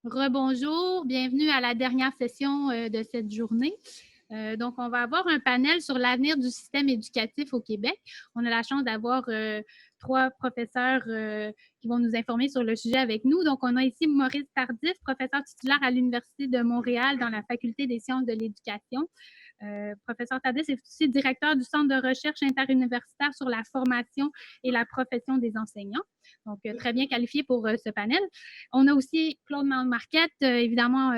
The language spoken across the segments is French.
Rebonjour, bienvenue à la dernière session de cette journée. Donc, on va avoir un panel sur l'avenir du système éducatif au Québec. On a la chance d'avoir trois professeurs qui vont nous informer sur le sujet avec nous. Donc, on a ici Maurice Tardif, professeur titulaire à l'Université de Montréal dans la Faculté des sciences de l'éducation. Professeur Tardif est aussi directeur du Centre de recherche interuniversitaire sur la formation et la profession des enseignants. Donc, très bien qualifié pour ce panel. On a aussi Claude Marquette, évidemment,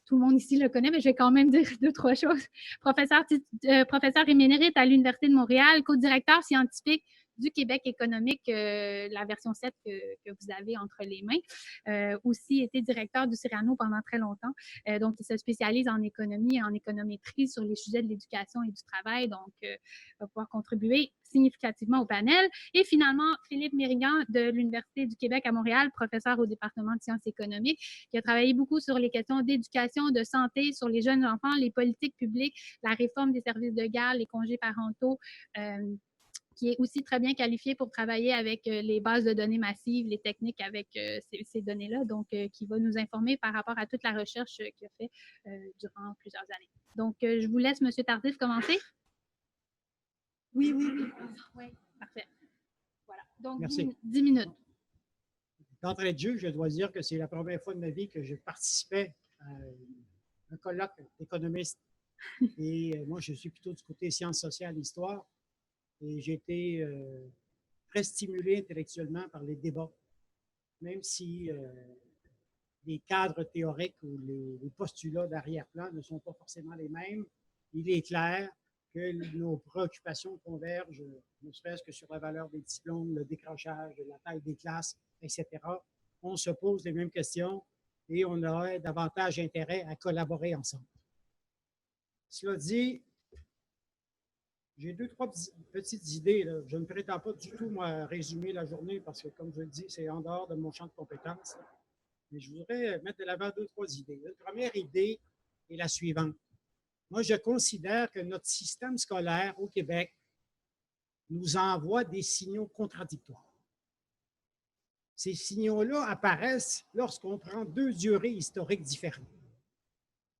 tout le monde ici le connaît, mais je vais quand même dire deux, trois choses. Professeur émérite à l'Université de Montréal, co-directeur scientifique du Québec économique, la version 7 que vous avez entre les mains. Aussi été directeur du Cyrano pendant très longtemps. Donc, il se spécialise en économie et en économétrie sur les sujets de l'éducation et du travail. Donc, va pouvoir contribuer significativement au panel. Et finalement, Philippe Mérigan de l'Université du Québec à Montréal, professeur au département de sciences économiques, qui a travaillé beaucoup sur les questions d'éducation, de santé, sur les jeunes enfants, les politiques publiques, la réforme des services de garde, les congés parentaux, qui est aussi très bien qualifié pour travailler avec les bases de données massives, les techniques avec ces données-là, donc qui va nous informer par rapport à toute la recherche qu'il a fait durant plusieurs années. Donc, je vous laisse, M. Tardif, commencer. Oui. Oui, parfait. Voilà. Donc, Merci. 10 minutes. D'entrée de jeu, je dois dire que c'est la première fois de ma vie que je participais à un colloque d'économistes. Et moi, je suis plutôt du côté sciences sociales, histoire. Et j'ai été très stimulé intellectuellement par les débats, même si les cadres théoriques ou les postulats d'arrière-plan ne sont pas forcément les mêmes. Il est clair que nos préoccupations convergent, ne serait-ce que sur la valeur des diplômes, le décrochage, la taille des classes, etc. On se pose les mêmes questions et on aurait davantage intérêt à collaborer ensemble. Cela dit, j'ai deux, trois petites idées. Là. Je ne prétends pas du tout moi, résumer la journée parce que, comme je le dis, c'est en dehors de mon champ de compétences. Mais je voudrais mettre de l'avant deux, trois idées. La première idée est la suivante. Moi, je considère que notre système scolaire au Québec nous envoie des signaux contradictoires. Ces signaux-là apparaissent lorsqu'on prend deux durées historiques différentes.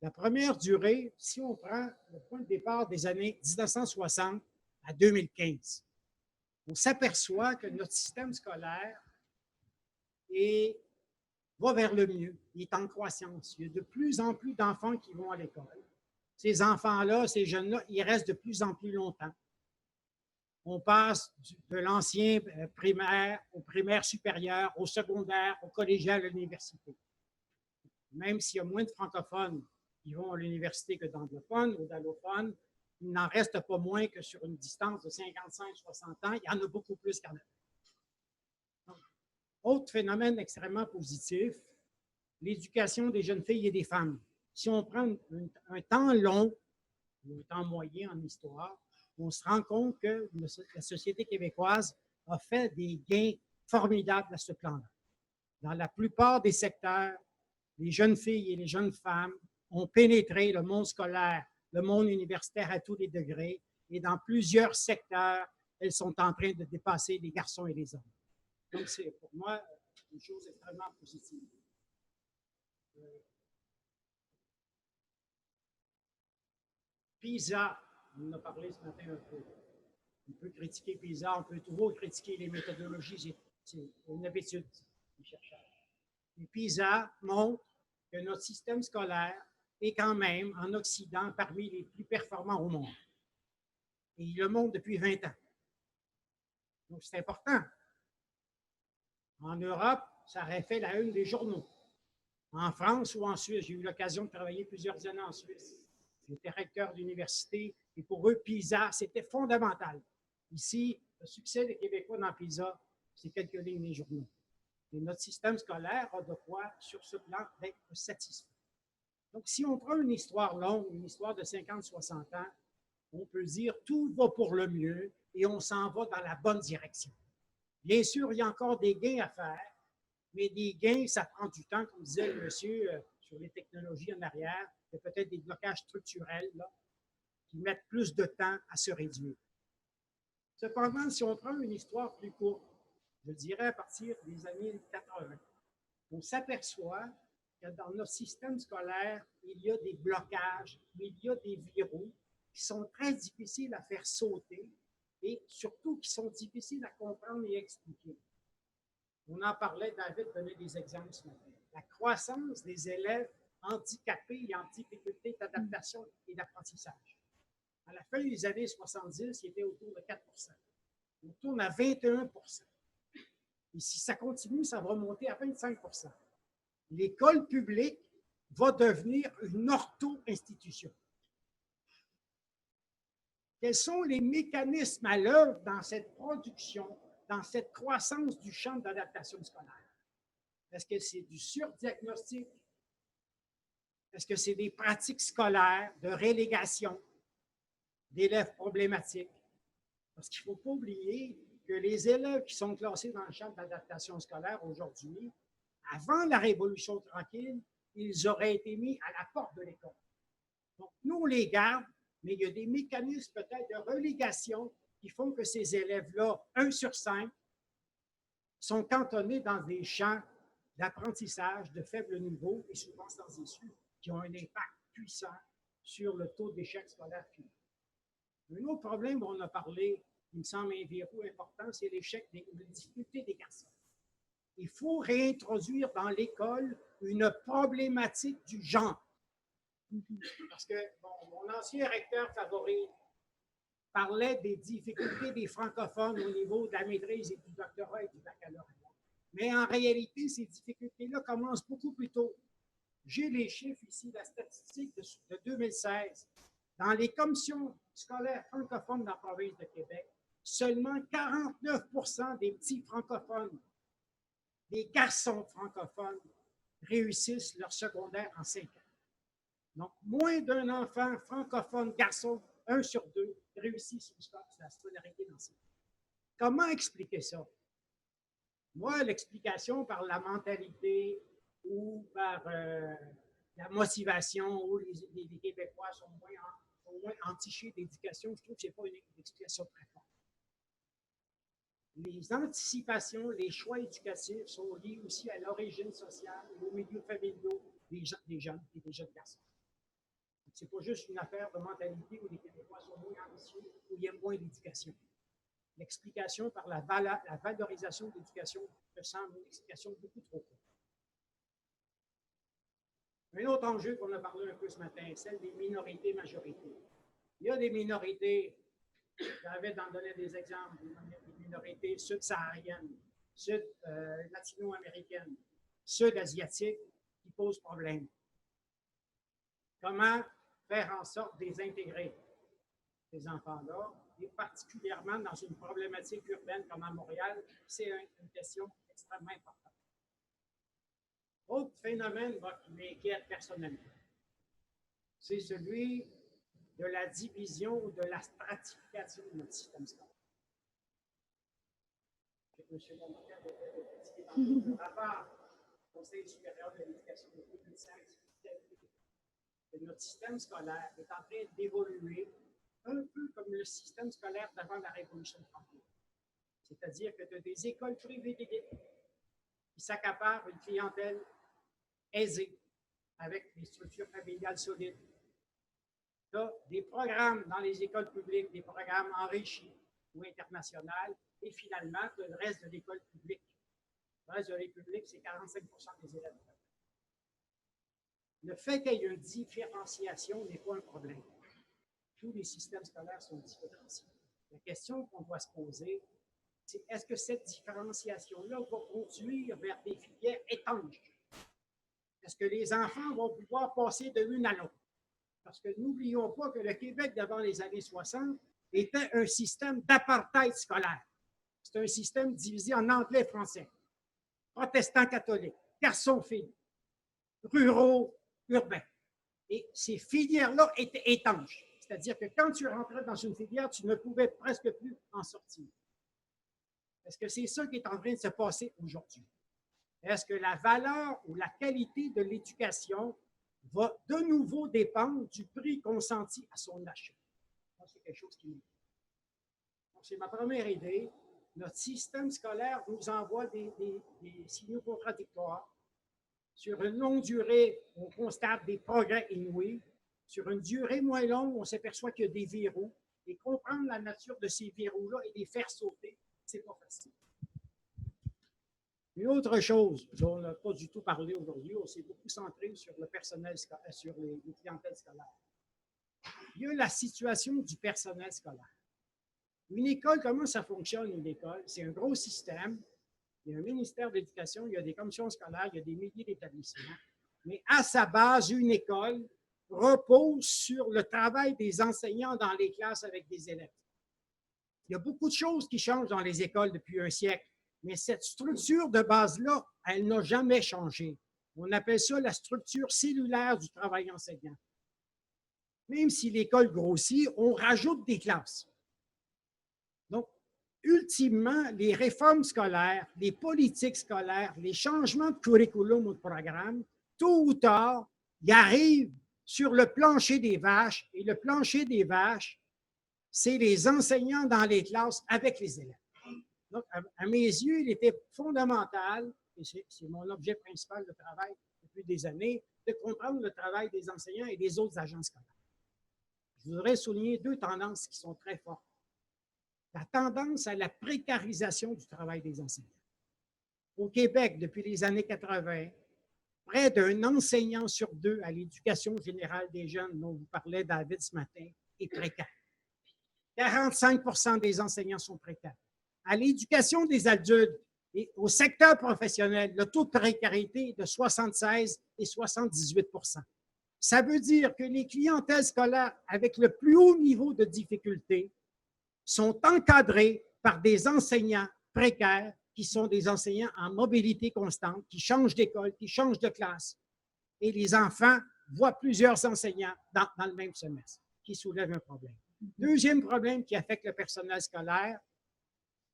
La première durée, si on prend le point de départ des années 1960 à 2015, on s'aperçoit que notre système scolaire va vers le mieux, il est en croissance. Il y a de plus en plus d'enfants qui vont à l'école. Ces enfants-là, ces jeunes-là, ils restent de plus en plus longtemps. On passe de l'ancien primaire au primaire supérieur, au secondaire, au collégial, à l'université. Même s'il y a moins de francophones qui vont à l'université que d'anglophones ou d'allophones, il n'en reste pas moins que sur une distance de 55-60 ans, il y en a beaucoup plus qu'en a. Autre phénomène extrêmement positif, l'éducation des jeunes filles et des femmes. Si on prend un temps long, ou un temps moyen en histoire, on se rend compte que la société québécoise a fait des gains formidables à ce plan-là. Dans la plupart des secteurs, les jeunes filles et les jeunes femmes ont pénétré le monde scolaire, le monde universitaire à tous les degrés, et dans plusieurs secteurs, elles sont en train de dépasser les garçons et les hommes. Donc, c'est pour moi une chose extrêmement positive. PISA, on en a parlé ce matin un peu. On peut critiquer PISA, on peut toujours critiquer les méthodologies, c'est une habitude, les chercheurs. Et PISA montre que notre système scolaire est quand même, en Occident, parmi les plus performants au monde. Et il le montre depuis 20 ans. Donc, c'est important. En Europe, ça aurait fait la une des journaux. En France ou en Suisse, j'ai eu l'occasion de travailler plusieurs années en Suisse. J'étais recteur d'université et pour eux, PISA, c'était fondamental. Ici, le succès des Québécois dans PISA, c'est quelques lignes des journaux. Et notre système scolaire a de quoi, sur ce plan, d'être satisfait. Donc, si on prend une histoire longue, une histoire de 50-60 ans, on peut dire tout va pour le mieux et on s'en va dans la bonne direction. Bien sûr, il y a encore des gains à faire, mais des gains, ça prend du temps, comme disait le monsieur sur les technologies en arrière. Il y a peut-être des blocages structurels là, qui mettent plus de temps à se réduire. Cependant, si on prend une histoire plus courte, je dirais à partir des années 80, on s'aperçoit que dans notre système scolaire, il y a des blocages, il y a des verrous qui sont très difficiles à faire sauter et surtout qui sont difficiles à comprendre et expliquer. On en parlait, David donnait des exemples ce matin. La croissance des élèves handicapés et en difficulté d'adaptation et d'apprentissage. À la fin des années 70, il était autour de 4 On tourne à 21 Et si ça continue, ça va monter à 25 L'école publique va devenir une ortho-institution. Quels sont les mécanismes à l'œuvre dans cette production, dans cette croissance du champ d'adaptation scolaire? Est-ce que c'est du surdiagnostic? Est-ce que c'est des pratiques scolaires de relégation d'élèves problématiques? Parce qu'il ne faut pas oublier que les élèves qui sont classés dans le champ d'adaptation scolaire aujourd'hui, avant la Révolution tranquille, ils auraient été mis à la porte de l'école. Donc, nous, on les garde, mais il y a des mécanismes peut-être de relégation qui font que ces élèves-là, 1 sur 5, sont cantonnés dans des champs d'apprentissage de faible niveau et souvent sans issue, qui ont un impact puissant sur le taux d'échec scolaire final. Un autre problème dont on a parlé, qui me semble un verrou important, c'est l'échec des difficultés des garçons. Il faut réintroduire dans l'école une problématique du genre. Parce que mon ancien recteur favori parlait des difficultés des francophones au niveau de la maîtrise et du doctorat et du baccalauréat. Mais en réalité, ces difficultés-là commencent beaucoup plus tôt. J'ai les chiffres ici, la statistique de 2016. Dans les commissions scolaires francophones dans la province de Québec, seulement 49 des petits francophones, des garçons francophones, réussissent leur secondaire en 5 ans. Donc, moins d'un enfant francophone garçon, 1 sur 2, réussit sa scolarité dans 5 ans. Comment expliquer ça? Moi, l'explication par la mentalité ou par la motivation où les Québécois sont moins entichés d'éducation, je trouve que ce n'est pas une explication très forte. Les anticipations, les choix éducatifs sont liés aussi à l'origine sociale et aux milieux familiaux des jeunes et des jeunes garçons. Ce n'est pas juste une affaire de mentalité où les Québécois sont moins ambitieux ou il y a moins d'éducation. L'explication par la valorisation de l'éducation me semble une explication beaucoup trop courte. Un autre enjeu qu'on a parlé un peu ce matin, celle des minorités-majorités. Il y a des minorités, j'avais d'en donner des exemples, des minorités sud-sahariennes, sud-latino-américaines, sud-asiatiques qui posent problème. Comment faire en sorte de les intégrer, ces enfants-là, et particulièrement dans une problématique urbaine comme à Montréal, c'est une question extrêmement importante. Autre phénomène qui m'inquiète personnellement, c'est celui de la division ou de la stratification de notre système scolaire. M. Montel le rapport du Conseil supérieur de l'éducation de 2005 que notre système scolaire est en train d'évoluer un peu comme le système scolaire d'avant la Révolution tranquille. C'est-à-dire que tu as des écoles privées d'élite qui s'accaparent une clientèle aisée, avec des structures familiales solides. Tu as des programmes dans les écoles publiques, des programmes enrichis ou internationaux, et finalement, tu as le reste de l'école publique. Le reste de l'école publique, c'est 45 des élèves. Le fait qu'il y ait une différenciation n'est pas un problème. Tous les systèmes scolaires sont différenciés. La question qu'on doit se poser, c'est est-ce que cette différenciation-là va conduire vers des filières étanches? Est-ce que les enfants vont pouvoir passer de l'une à l'autre? Parce que n'oublions pas que le Québec, d'avant les années 60, était un système d'apartheid scolaire. C'est un système divisé en anglais-français, protestants-catholiques, garçons-filles, ruraux, urbains. Et ces filières-là étaient étanches. C'est-à-dire que quand tu rentrais dans une filière, tu ne pouvais presque plus en sortir. Est-ce que c'est ça qui est en train de se passer aujourd'hui? Est-ce que la valeur ou la qualité de l'éducation va de nouveau dépendre du prix consenti à son achat? C'est quelque chose qui m'inquiète. Donc, c'est ma première idée. Notre système scolaire nous envoie des signaux contradictoires Sur une longue durée, on constate des progrès inouïs. Sur une durée moins longue, on s'aperçoit qu'il y a des verrous. Et comprendre la nature de ces verrous-là et les faire sauter, ce n'est pas facile. Une autre chose dont on n'a pas du tout parlé aujourd'hui, on s'est beaucoup centré sur le personnel scolaire, sur les clientèles scolaires. Il y a la situation du personnel scolaire. Une école, comment ça fonctionne une école? C'est un gros système. Il y a un ministère de l'Éducation, il y a des commissions scolaires, il y a des milliers d'établissements. Mais à sa base, une école repose sur le travail des enseignants dans les classes avec des élèves. Il y a beaucoup de choses qui changent dans les écoles depuis un siècle, mais cette structure de base-là, elle n'a jamais changé. On appelle ça la structure cellulaire du travail enseignant. Même si l'école grossit, on rajoute des classes. Donc, ultimement, les réformes scolaires, les politiques scolaires, les changements de curriculum ou de programme, tôt ou tard, ils arrivent sur le plancher des vaches, et le plancher des vaches, c'est les enseignants dans les classes avec les élèves. Donc, à mes yeux, il était fondamental, et c'est mon objet principal de travail depuis des années, de comprendre le travail des enseignants et des autres agents scolaires. Je voudrais souligner deux tendances qui sont très fortes. La tendance à la précarisation du travail des enseignants. Au Québec, depuis les années 80, près d'un enseignant sur deux à l'éducation générale des jeunes, dont vous parlait David ce matin, est précaire. 45% des enseignants sont précaires. À l'éducation des adultes et au secteur professionnel, le taux de précarité est de 76 et 78%. Ça veut dire que les clientèles scolaires avec le plus haut niveau de difficulté sont encadrés par des enseignants précaires qui sont des enseignants en mobilité constante, qui changent d'école, qui changent de classe. Et les enfants voient plusieurs enseignants dans le même semestre, qui soulève un problème. Deuxième problème qui affecte le personnel scolaire,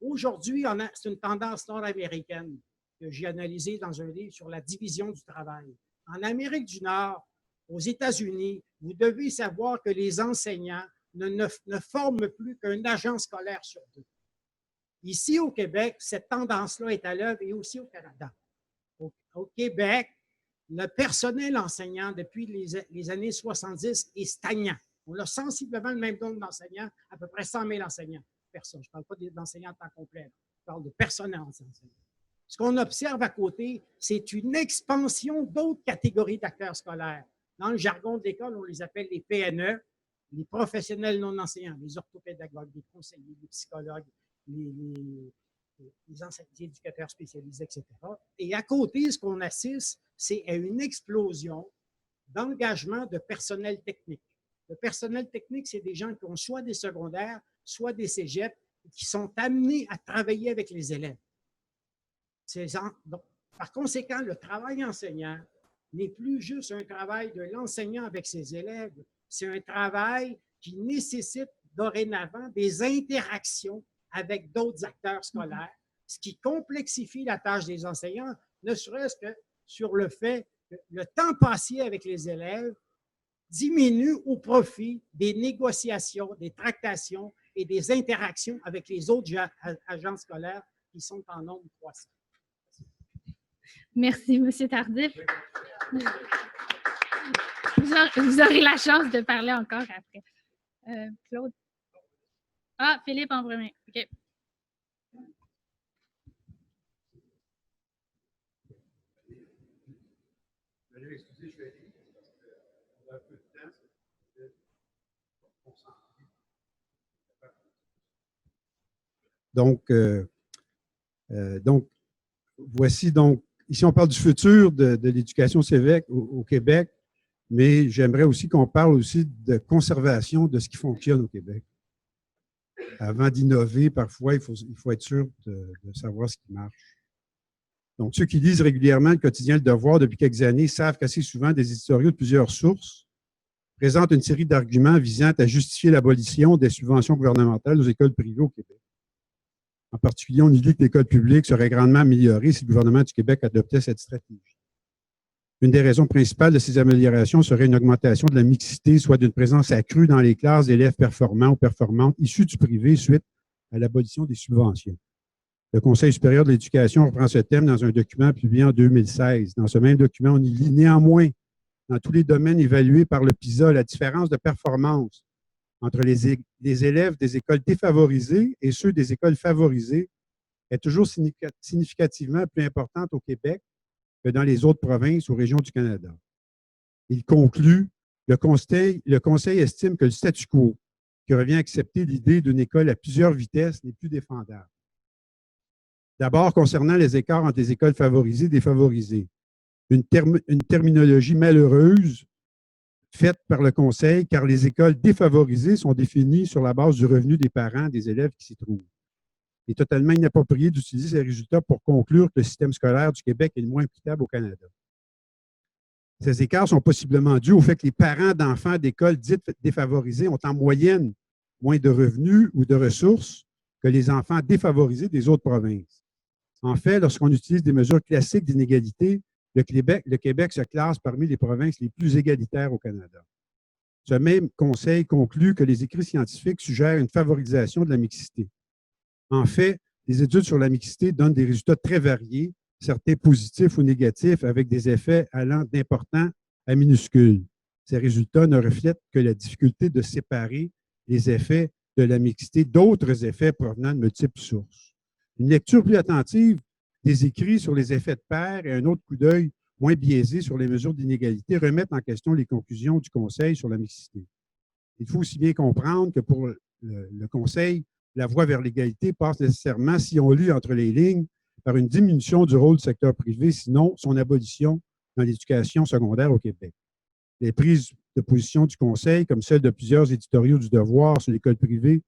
aujourd'hui, c'est une tendance nord-américaine que j'ai analysée dans un livre sur la division du travail. En Amérique du Nord, aux États-Unis, vous devez savoir que les enseignants ne forment plus qu'un agent scolaire sur deux. Ici, au Québec, cette tendance-là est à l'œuvre et aussi au Canada. Au Québec, le personnel enseignant depuis les années 70 est stagnant. On a sensiblement le même nombre d'enseignants, à peu près 100 000 enseignants. Personne. Je ne parle pas d'enseignants à temps complet, je parle de personnel enseignant. Ce qu'on observe à côté, c'est une expansion d'autres catégories d'acteurs scolaires. Dans le jargon de l'école, on les appelle les PNE, les professionnels non enseignants, les orthopédagogues, les conseillers, les psychologues, les éducateurs spécialisés, etc. Et à côté, ce qu'on assiste, c'est à une explosion d'engagement de personnel technique. Le personnel technique, c'est des gens qui ont soit des secondaires, soit des cégeps, qui sont amenés à travailler avec les élèves. Donc, par conséquent, le travail enseignant n'est plus juste un travail de l'enseignant avec ses élèves, c'est un travail qui nécessite dorénavant des interactions avec d'autres acteurs scolaires, ce qui complexifie la tâche des enseignants, ne serait-ce que sur le fait que le temps passé avec les élèves diminue au profit des négociations, des tractations et des interactions avec les autres agents scolaires qui sont en nombre croissant. Merci, M. Tardif. Vous aurez la chance de parler encore après. Claude? Ah, Philippe en premier. OK. Excusez, je vais aller. On a un peu de temps. Donc, voici donc, ici on parle du futur de l'éducation civique au Québec, mais j'aimerais aussi qu'on parle aussi de conservation de ce qui fonctionne au Québec. Avant d'innover, parfois, il faut être sûr de savoir ce qui marche. Donc, ceux qui lisent régulièrement le quotidien Le Devoir depuis quelques années savent qu'assez souvent des éditoriaux de plusieurs sources présentent une série d'arguments visant à justifier l'abolition des subventions gouvernementales aux écoles privées au Québec. En particulier, on dit que l'école publique serait grandement améliorée si le gouvernement du Québec adoptait cette stratégie. Une des raisons principales de ces améliorations serait une augmentation de la mixité, soit d'une présence accrue dans les classes d'élèves performants ou performantes issus du privé suite à l'abolition des subventions. Le Conseil supérieur de l'éducation reprend ce thème dans un document publié en 2016. Dans ce même document, on y lit néanmoins, dans tous les domaines évalués par le PISA, la différence de performance entre les élèves des écoles défavorisées et ceux des écoles favorisées est toujours significativement plus importante au Québec que dans les autres provinces ou régions du Canada. Il conclut, le Conseil estime que le statu quo, qui revient à accepter l'idée d'une école à plusieurs vitesses, n'est plus défendable. D'abord, concernant les écarts entre les écoles favorisées et défavorisées, une terminologie malheureuse faite par le Conseil, car les écoles défavorisées sont définies sur la base du revenu des parents des élèves qui s'y trouvent. Il est totalement inapproprié d'utiliser ces résultats pour conclure que le système scolaire du Québec est le moins équitable au Canada. Ces écarts sont possiblement dus au fait que les parents d'enfants d'écoles dites défavorisées ont en moyenne moins de revenus ou de ressources que les enfants défavorisés des autres provinces. En fait, lorsqu'on utilise des mesures classiques d'inégalité, le Québec se classe parmi les provinces les plus égalitaires au Canada. Ce même Conseil conclut que les écrits scientifiques suggèrent une favorisation de la mixité. En fait, les études sur la mixité donnent des résultats très variés, certains positifs ou négatifs, avec des effets allant d'importants à minuscules. Ces résultats ne reflètent que la difficulté de séparer les effets de la mixité d'autres effets provenant de multiples sources. Une lecture plus attentive des écrits sur les effets de pair et un autre coup d'œil moins biaisé sur les mesures d'inégalité remettent en question les conclusions du Conseil sur la mixité. Il faut aussi bien comprendre que pour le Conseil, la voie vers l'égalité passe nécessairement, si on lit entre les lignes, par une diminution du rôle du secteur privé, sinon son abolition dans l'éducation secondaire au Québec. Les prises de position du Conseil, comme celles de plusieurs éditoriaux du Devoir sur l'école privée,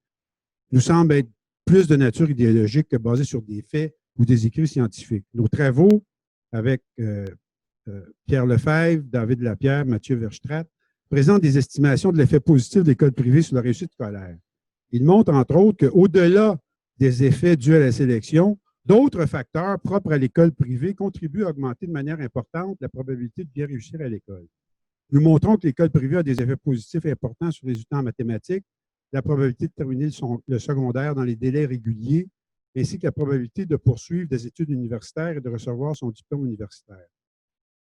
nous semblent être plus de nature idéologique que basées sur des faits ou des écrits scientifiques. Nos travaux avec Pierre Lefebvre, David Lapierre, Mathieu Verstraete présentent des estimations de l'effet positif de l'école privée sur la réussite scolaire. Ils montrent, entre autres, qu'au-delà des effets dus à la sélection, d'autres facteurs propres à l'école privée contribuent à augmenter de manière importante la probabilité de bien réussir à l'école. Nous montrons que l'école privée a des effets positifs importants sur les résultats en mathématiques, la probabilité de terminer le secondaire dans les délais réguliers, ainsi que la probabilité de poursuivre des études universitaires et de recevoir son diplôme universitaire.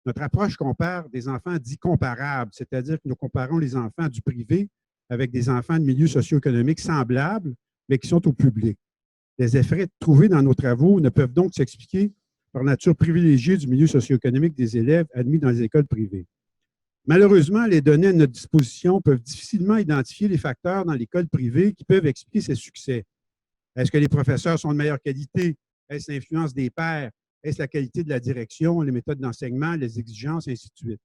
Notre approche compare des enfants dits comparables, c'est-à-dire que nous comparons les enfants du privé avec des enfants de milieux socio-économiques semblables, mais qui sont au public. Les effets trouvés dans nos travaux ne peuvent donc s'expliquer par nature privilégiée du milieu socio-économique des élèves admis dans les écoles privées. Malheureusement, les données à notre disposition peuvent difficilement identifier les facteurs dans l'école privée qui peuvent expliquer ses succès. Est-ce que les professeurs sont de meilleure qualité? Est-ce l'influence des pairs? Est-ce la qualité de la direction, les méthodes d'enseignement, les exigences, et ainsi de suite?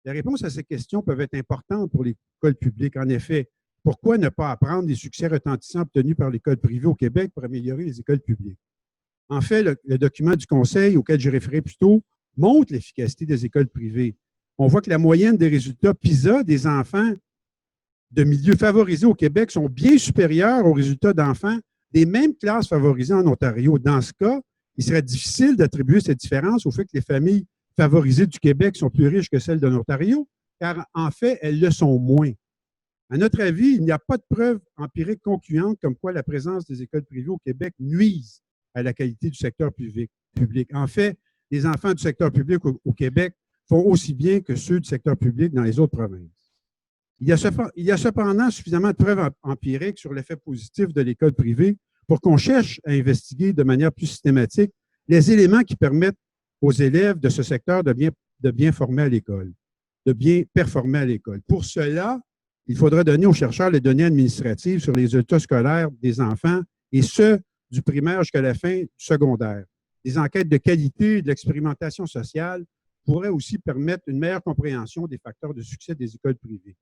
Les réponses à ces questions peuvent être importantes pour l'école publique. En effet, pourquoi ne pas apprendre des succès retentissants obtenus par l'école privée au Québec pour améliorer les écoles publiques? En fait, le document du Conseil auquel j'ai référé plus tôt montre l'efficacité des écoles privées. On voit que la moyenne des résultats PISA des enfants de milieux favorisés au Québec sont bien supérieurs aux résultats d'enfants des mêmes classes favorisées en Ontario. Dans ce cas, il serait difficile d'attribuer cette différence au fait que les familles favorisées du Québec sont plus riches que celles de l'Ontario, car en fait, elles le sont moins. À notre avis, il n'y a pas de preuves empiriques concluantes comme quoi la présence des écoles privées au Québec nuise à la qualité du secteur public. En fait, les enfants du secteur public au Québec font aussi bien que ceux du secteur public dans les autres provinces. Il y a cependant suffisamment de preuves empiriques sur l'effet positif de l'école privée pour qu'on cherche à investiguer de manière plus systématique les éléments qui permettent aux élèves de ce secteur de bien former à l'école, de bien performer à l'école. Pour cela, il faudra donner aux chercheurs les données administratives sur les résultats scolaires des enfants et ceux du primaire jusqu'à la fin du secondaire. Des enquêtes de qualité et de l'expérimentation sociale pourraient aussi permettre une meilleure compréhension des facteurs de succès des écoles privées.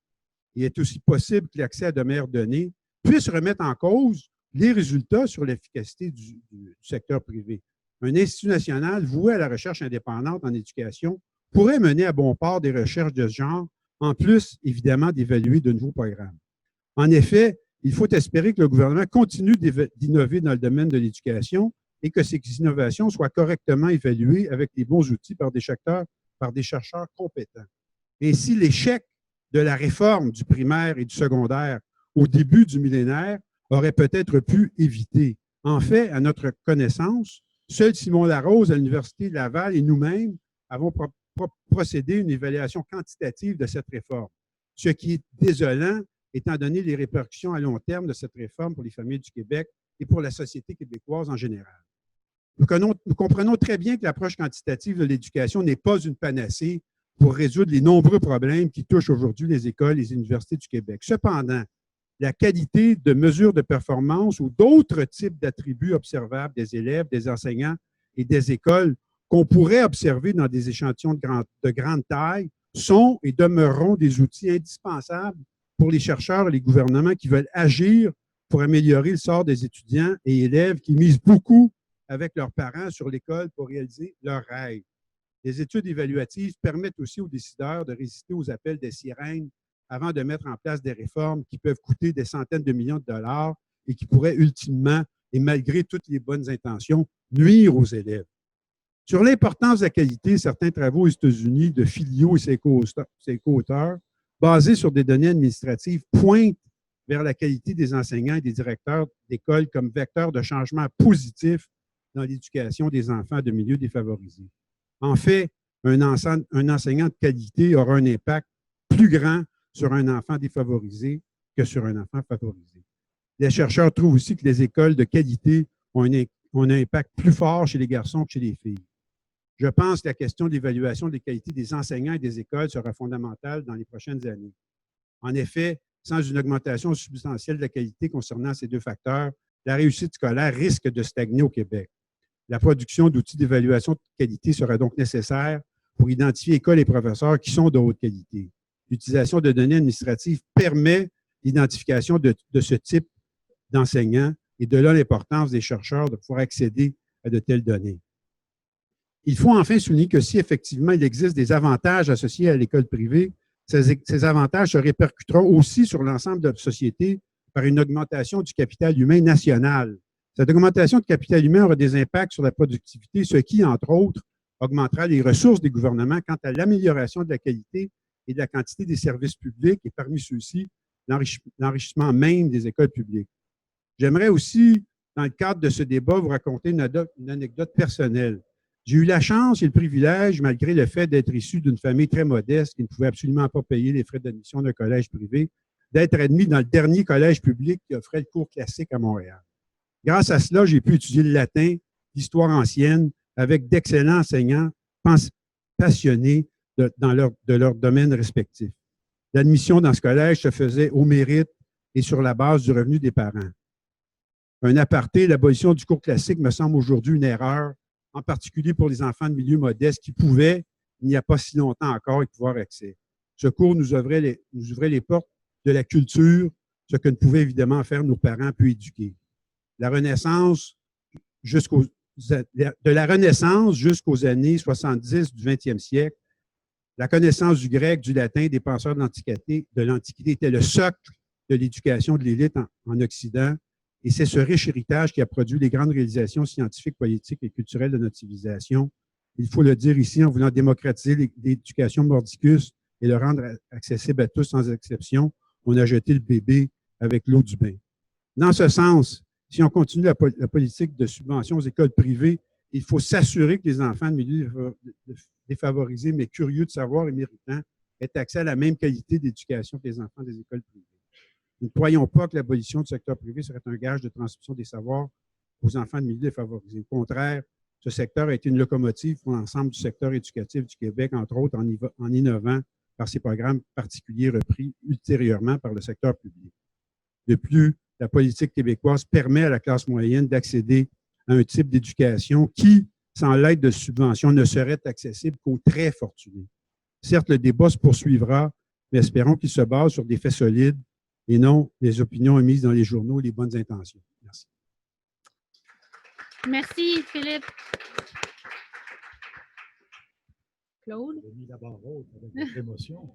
Il est aussi possible que l'accès à de meilleures données puisse remettre en cause les résultats sur l'efficacité du secteur privé. Un institut national voué à la recherche indépendante en éducation pourrait mener à bon port des recherches de ce genre, en plus, évidemment, d'évaluer de nouveaux programmes. En effet, il faut espérer que le gouvernement continue d'innover dans le domaine de l'éducation et que ces innovations soient correctement évaluées avec les bons outils par des chercheurs compétents. Ainsi, l'échec de la réforme du primaire et du secondaire au début du millénaire aurait peut-être pu éviter. En fait, à notre connaissance, Seul Simon Larose, à l'Université de Laval, et nous-mêmes avons procédé à une évaluation quantitative de cette réforme, ce qui est désolant étant donné les répercussions à long terme de cette réforme pour les familles du Québec et pour la société québécoise en général. Nous comprenons très bien que l'approche quantitative de l'éducation n'est pas une panacée pour résoudre les nombreux problèmes qui touchent aujourd'hui les écoles et les universités du Québec. Cependant, la qualité de mesures de performance ou d'autres types d'attributs observables des élèves, des enseignants et des écoles qu'on pourrait observer dans des échantillons de grande taille sont et demeureront des outils indispensables pour les chercheurs et les gouvernements qui veulent agir pour améliorer le sort des étudiants et élèves qui misent beaucoup avec leurs parents sur l'école pour réaliser leurs rêves. Les études évaluatives permettent aussi aux décideurs de résister aux appels des sirènes avant de mettre en place des réformes qui peuvent coûter des centaines de millions de dollars et qui pourraient ultimement, et malgré toutes les bonnes intentions, nuire aux élèves. Sur l'importance de la qualité, certains travaux aux États-Unis de Filio et ses co-auteurs, basés sur des données administratives, pointent vers la qualité des enseignants et des directeurs d'école comme vecteur de changement positif dans l'éducation des enfants de milieux défavorisés. En fait, un enseignant de qualité aura un impact plus grand sur un enfant défavorisé que sur un enfant favorisé. Les chercheurs trouvent aussi que les écoles de qualité ont un impact plus fort chez les garçons que chez les filles. Je pense que la question de l'évaluation des qualités des enseignants et des écoles sera fondamentale dans les prochaines années. En effet, sans une augmentation substantielle de la qualité concernant ces deux facteurs, la réussite scolaire risque de stagner au Québec. La production d'outils d'évaluation de qualité sera donc nécessaire pour identifier écoles et professeurs qui sont de haute qualité. L'utilisation de données administratives permet l'identification de ce type d'enseignants et de là l'importance des chercheurs de pouvoir accéder à de telles données. Il faut enfin souligner que si effectivement il existe des avantages associés à l'école privée, ces avantages se répercuteront aussi sur l'ensemble de la société par une augmentation du capital humain national. Cette augmentation de capital humain aura des impacts sur la productivité, ce qui, entre autres, augmentera les ressources des gouvernements quant à l'amélioration de la qualité et de la quantité des services publics et parmi ceux-ci, l'enrichissement même des écoles publiques. J'aimerais aussi, dans le cadre de ce débat, vous raconter une anecdote personnelle. J'ai eu la chance et le privilège, malgré le fait d'être issu d'une famille très modeste qui ne pouvait absolument pas payer les frais d'admission d'un collège privé, d'être admis dans le dernier collège public qui offrait le cours classique à Montréal. Grâce à cela, j'ai pu étudier le latin, l'histoire ancienne, avec d'excellents enseignants passionnés de leur domaine respectif. L'admission dans ce collège se faisait au mérite et sur la base du revenu des parents. Un aparté, l'abolition du cours classique me semble aujourd'hui une erreur, en particulier pour les enfants de milieux modestes qui pouvaient, il n'y a pas si longtemps encore, y pouvoir accès. Ce cours nous ouvrait les portes de la culture, ce que ne pouvaient évidemment faire nos parents peu éduqués. De la Renaissance jusqu'aux années 70 du 20e siècle, la connaissance du grec, du latin, des penseurs de l'Antiquité était le socle de l'éducation de l'élite en Occident. Et c'est ce riche héritage qui a produit les grandes réalisations scientifiques, politiques et culturelles de notre civilisation. Il faut le dire ici, en voulant démocratiser l'éducation mordicus et le rendre accessible à tous sans exception, on a jeté le bébé avec l'eau du bain. Dans ce sens, si on continue la politique de subvention aux écoles privées, il faut s'assurer que les enfants de milieux défavorisés, mais curieux de savoir et méritants, aient accès à la même qualité d'éducation que les enfants des écoles privées. Nous ne croyons pas que l'abolition du secteur privé serait un gage de transmission des savoirs aux enfants de milieux défavorisés. Au contraire, ce secteur a été une locomotive pour l'ensemble du secteur éducatif du Québec, entre autres en innovant par ses programmes particuliers repris ultérieurement par le secteur public. De plus, la politique québécoise permet à la classe moyenne d'accéder à un type d'éducation qui, sans l'aide de subventions, ne serait accessible qu'aux très fortunés. Certes, le débat se poursuivra, mais espérons qu'il se base sur des faits solides et non les opinions émises dans les journaux et les bonnes intentions. Merci. Merci, Philippe. Claude? J'ai mis la barre haute avec votre émotion.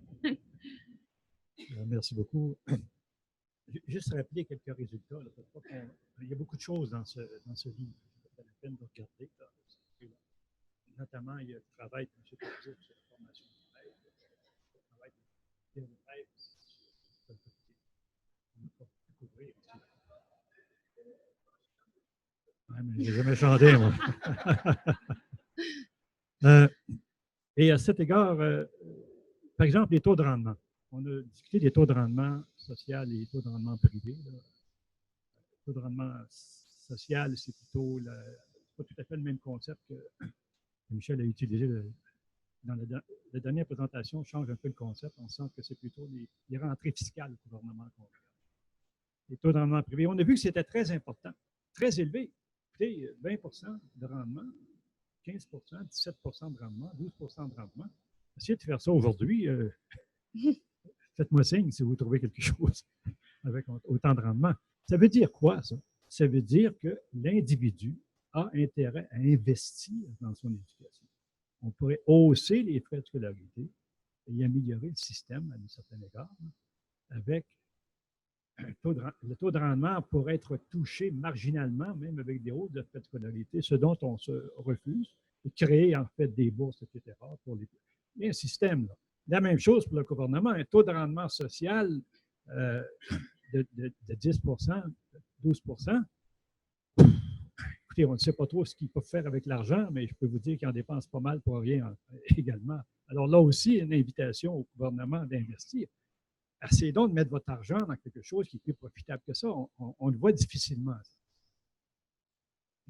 Merci beaucoup. Juste rappeler quelques résultats. Là, il y a beaucoup de choses dans ce livre. Ça vaut la peine de regarder. Là. Notamment, il y a le travail de M. Cazot sur la formation du rêve. Le travail de rêve, on ne peut pas découvrir. Ouais, mais je n'ai jamais chanté, moi. Et à cet égard, par exemple, les taux de rendement. On a discuté des taux de rendement social et des taux de rendement privé. Le taux de rendement social, c'est plutôt pas tout à fait le même concept que Michel a utilisé dans la dernière présentation. Change un peu le concept. On sent que c'est plutôt les rentrées fiscales du gouvernement qu'on regarde. Les taux de rendement privé. On a vu que c'était très important, très élevé. Écoutez, 20 de rendement, 15 17 de rendement, 12 de rendement. Essayez de faire ça aujourd'hui. Faites-moi signe si vous trouvez quelque chose avec autant de rendement. Ça veut dire quoi, ça? Ça veut dire que l'individu a intérêt à investir dans son éducation. On pourrait hausser les frais de scolarité et améliorer le système à un certain égard avec le taux de rendement pourrait être touché marginalement, même avec des hausses de frais de scolarité, ce dont on se refuse, et créer en fait des bourses, etc. pour les. Il y a un système, là. La même chose pour le gouvernement, un taux de rendement social de 10 12 Écoutez, on ne sait pas trop ce qu'ils peuvent faire avec l'argent, mais je peux vous dire qu'ils en dépensent pas mal pour rien également. Alors là aussi, une invitation au gouvernement d'investir. Essayez donc de mettre votre argent dans quelque chose qui est plus profitable que ça. On le voit difficilement.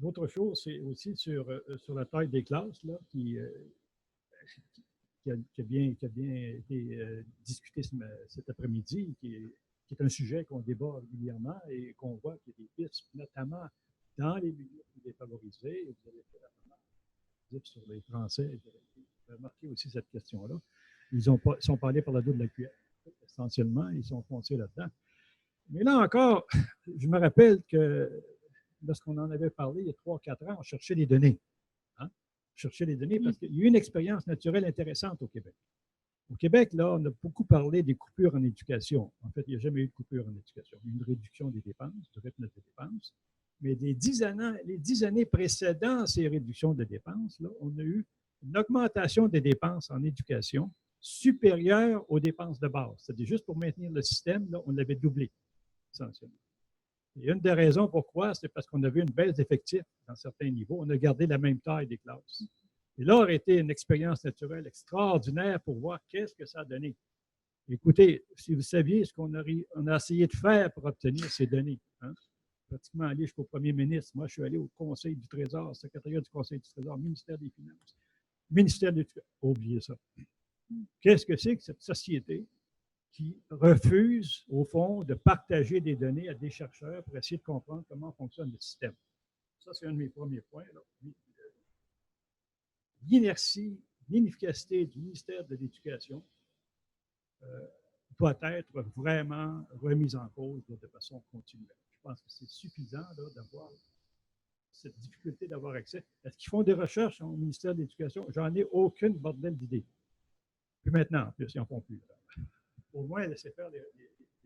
L'autre chose, c'est aussi sur la taille des classes, là, qui a bien été discuté cet après-midi, qui est un sujet qu'on débat régulièrement et qu'on voit qu'il y a des pistes, notamment dans les milieux défavorisés. Vous avez fait la sur les Français. Vous avez remarqué aussi cette question-là. Ils sont parlés par la dos de la cuillère. Essentiellement, ils sont foncés là-dedans. Mais là encore, je me rappelle que lorsqu'on en avait parlé il y a 3-4 ans, on cherchait les données. Hein? On cherchait les données parce qu'il y a eu une expérience naturelle intéressante au Québec. Au Québec, là, on a beaucoup parlé des coupures en éducation. En fait, il n'y a jamais eu de coupure en éducation. Il y a eu une réduction des dépenses, du rythme des dépenses. Mais les 10 années précédant ces réductions de dépenses, là, on a eu une augmentation des dépenses en éducation supérieure aux dépenses de base. C'est-à-dire juste pour maintenir le système, là, on l'avait doublé, essentiellement. Et une des raisons pourquoi, c'est parce qu'on avait une baisse d'effectifs dans certains niveaux. On a gardé la même taille des classes. Et là aurait été une expérience naturelle extraordinaire pour voir qu'est-ce que ça a donné. Écoutez, si vous saviez ce qu'on a essayé de faire pour obtenir ces données, hein, pratiquement aller jusqu'au premier ministre. Moi, je suis allé au Conseil du Trésor, secrétariat du Conseil du Trésor, ministère des Finances, ministère de l'Éducation. Oubliez ça. Qu'est-ce que c'est que cette société qui refuse, au fond, de partager des données à des chercheurs pour essayer de comprendre comment fonctionne le système? Ça, c'est un de mes premiers points. L'inertie, l'inefficacité du ministère de l'Éducation doit être vraiment remise en cause de façon continuelle. Je pense que c'est suffisant d'avoir cette difficulté d'avoir accès. Est-ce qu'ils font des recherches au ministère de l'Éducation? J'en ai aucune bordel d'idée. Puis maintenant, en plus, ils n'en font plus. Au moins, laissez faire les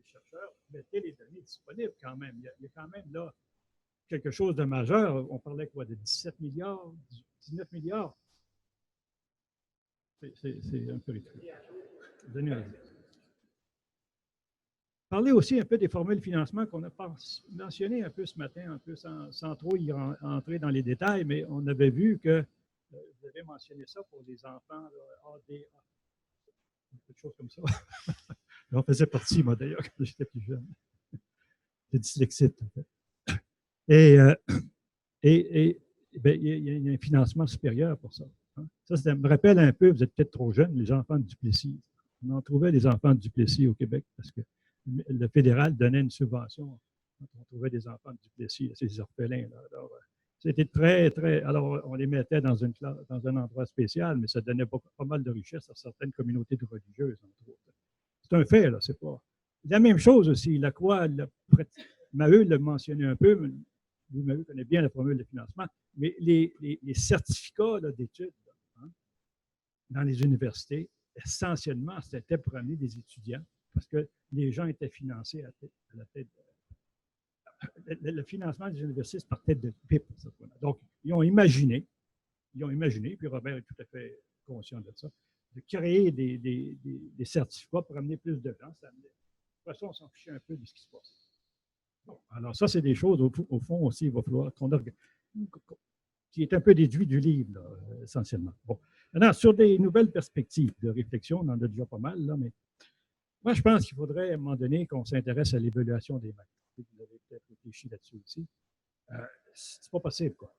chercheurs, mettez les données disponibles quand même. Il y a quand même là quelque chose de majeur. On parlait quoi, de 17 milliards, 19 milliards? C'est un peu ridicule. Parler aussi un peu des formules de financement qu'on a mentionné un peu ce matin, un peu sans trop y entrer dans les détails, mais on avait vu que, vous avez mentionné ça pour les enfants, ADA, quelque chose comme ça. J'en faisais partie, moi, d'ailleurs, quand j'étais plus jeune. J'étais dyslexique, en fait. Et ben, il y a un financement supérieur pour ça. Hein. Ça me rappelle un peu, vous êtes peut-être trop jeune, les enfants de Duplessis. On en trouvait des enfants de Duplessis au Québec parce que le fédéral donnait une subvention quand on trouvait des enfants de Duplessis, ces orphelins. Là. Alors, c'était très, très. Alors, on les mettait dans un endroit spécial, mais ça donnait pas mal de richesse à certaines communautés de religieuses, entre autres. C'est un fait, là, c'est pas. La même chose aussi, la Croix, Maheu l'a mentionné un peu, Maheu connaît bien la formule de financement, mais les certificats d'études hein, dans les universités, essentiellement, c'était pour amener des étudiants, parce que les gens étaient financés à la tête. Le financement des universités, c'est par tête de pipe. Donc, ils ont imaginé, puis Robert est tout à fait conscient de ça, de créer des certificats pour amener plus de gens. De toute façon, on s'en fichait un peu de ce qui se passe. Bon, alors ça, c'est des choses, au fond aussi, il va falloir qu'on organise. qui est un peu déduit du livre, là, essentiellement. Bon. Maintenant, sur des nouvelles perspectives de réflexion, on en a déjà pas mal, là, mais moi, je pense qu'il faudrait, à un moment donné, qu'on s'intéresse à l'évaluation des maths. Vous avez peut-être réfléchi là-dessus aussi. C'est pas possible, quoi.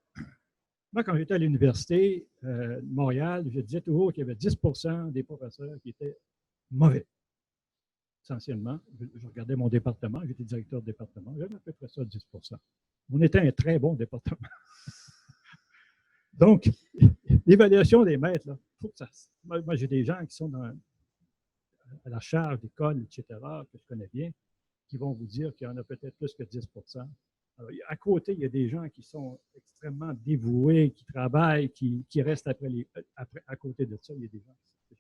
Moi, quand j'étais à l'Université de Montréal, je disais toujours qu'il y avait 10% des professeurs qui étaient mauvais, essentiellement. Je regardais mon département, j'étais directeur de département, j'avais à peu près ça, 10%. On était un très bon département. Donc, l'évaluation des maîtres, là, faut que ça, moi j'ai des gens qui sont à la charge d'école, etc., que je connais bien, qui vont vous dire qu'il y en a peut-être plus que 10%. Alors, à côté, il y a des gens qui sont extrêmement dévoués, qui travaillent, qui restent à côté de ça. Il y a des gens qui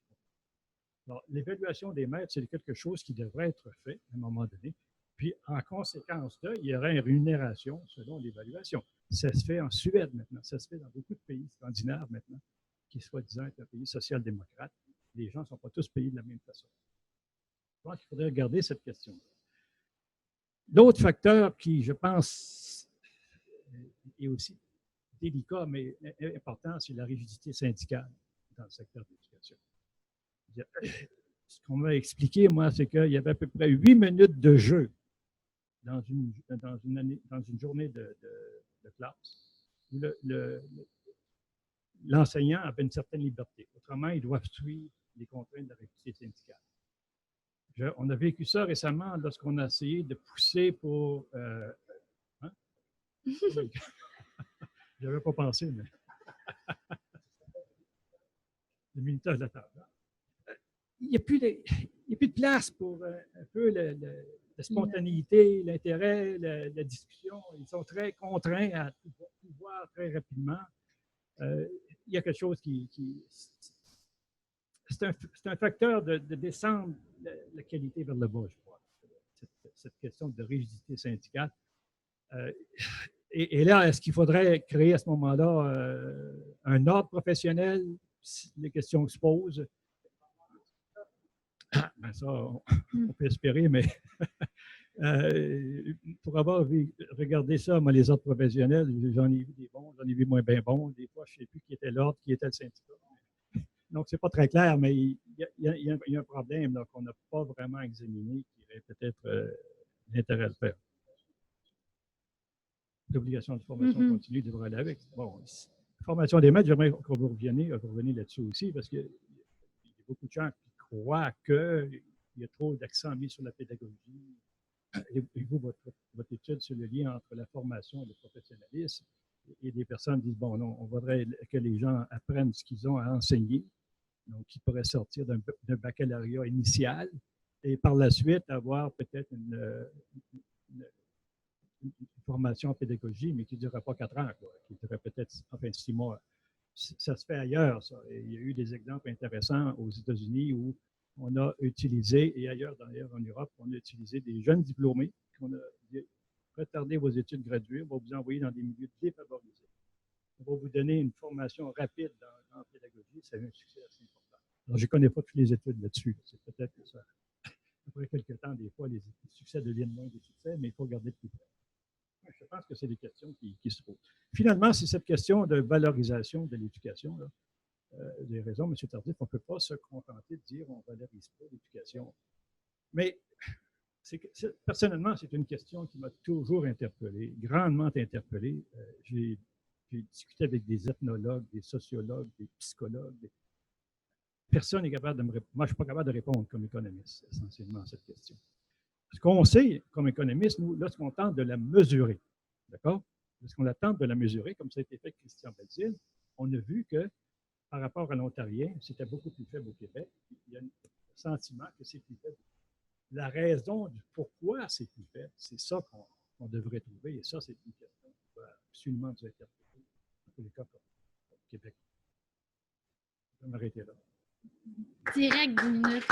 Alors, l'évaluation des maîtres, c'est quelque chose qui devrait être fait à un moment donné. Puis, en conséquence de, il y aurait une rémunération selon l'évaluation. Ça se fait en Suède maintenant, ça se fait dans beaucoup de pays scandinaves maintenant, qui soi-disant est un pays social-démocrate. Les gens ne sont pas tous payés de la même façon. Je pense qu'il faudrait regarder cette question-là. L'autre facteur qui, je pense, est aussi délicat, mais important, c'est la rigidité syndicale dans le secteur de l'éducation. Ce qu'on m'a expliqué, moi, c'est qu'il y avait à peu près 8 minutes de jeu dans une journée de classe où l'enseignant avait une certaine liberté. Autrement, ils doivent suivre les contraintes de la rigidité syndicale. On a vécu ça récemment lorsqu'on a essayé de pousser pour... Hein? Je n'avais pas pensé, mais... Le minutage de la table. Il n'y a plus de place pour un peu la spontanéité, l'intérêt, la discussion. Ils sont très contraints à tout voir très rapidement. Il y a quelque chose qui c'est un facteur de descendre la qualité vers le bas, je crois, cette question de rigidité syndicale. Et là, est-ce qu'il faudrait créer à ce moment-là un ordre professionnel, si les questions se posent? Ben ça, on peut espérer, mais pour avoir regardé ça, moi, les ordres professionnels, j'en ai vu des bons, j'en ai vu moins bien bons. Des fois, je ne sais plus qui était l'ordre, qui était le syndicat. Donc, ce n'est pas très clair, mais il y a un problème qu'on n'a pas vraiment examiné qui aurait peut-être l'intérêt de faire. L'obligation de formation continue devrait aller avec. Bon, formation des maîtres, j'aimerais qu'on vous reveniez là-dessus aussi, parce qu'il y a beaucoup de gens qui croient qu'il y a trop d'accent mis sur la pédagogie. Et vous, votre étude sur le lien entre la formation et le professionnalisme, et des personnes disent, bon, non, on voudrait que les gens apprennent ce qu'ils ont à enseigner, donc qui pourraient sortir d'un baccalauréat initial, et par la suite avoir peut-être une formation en pédagogie, mais qui ne durerait pas 4 ans, quoi, qui durerait peut-être 6 mois. Ça se fait ailleurs, ça. Et il y a eu des exemples intéressants aux États-Unis où on a utilisé, et ailleurs d'ailleurs en Europe, on a utilisé des jeunes diplômés qu'on a dit, retardez vos études graduées, on va vous envoyer dans des milieux défavorisés. On va vous donner une formation rapide en pédagogie, ça a eu un succès assez important. Alors, je ne connais pas toutes les études là-dessus. C'est peut-être que ça, après quelques temps, des fois, les succès deviennent moins des succès, mais il faut regarder de plus près. Je pense que c'est des questions qui se posent. Finalement, c'est cette question de valorisation de l'éducation. Vous avez raison, M. Tardif, on ne peut pas se contenter de dire on ne valorise pas l'éducation. Mais personnellement, c'est une question qui m'a toujours interpellé, grandement interpellé. J'ai discuté avec des ethnologues, des sociologues, des psychologues. Personne n'est capable de me répondre. Moi, je ne suis pas capable de répondre comme économiste, essentiellement, à cette question. Ce qu'on sait comme économiste, nous, lorsqu'on tente de la mesurer, d'accord? Lorsqu'on tente de la mesurer, comme ça a été fait avec Christian Belzile, on a vu que par rapport à l'Ontarien, c'était beaucoup plus faible au Québec. Il y a un sentiment que c'est plus faible. La raison du pourquoi c'est plus faible, c'est ça qu'on devrait trouver. Et ça, c'est une question qui doit absolument nous interpeller, dans tous les cas au Québec. Je vais m'arrêter là. Direct 10 minutes.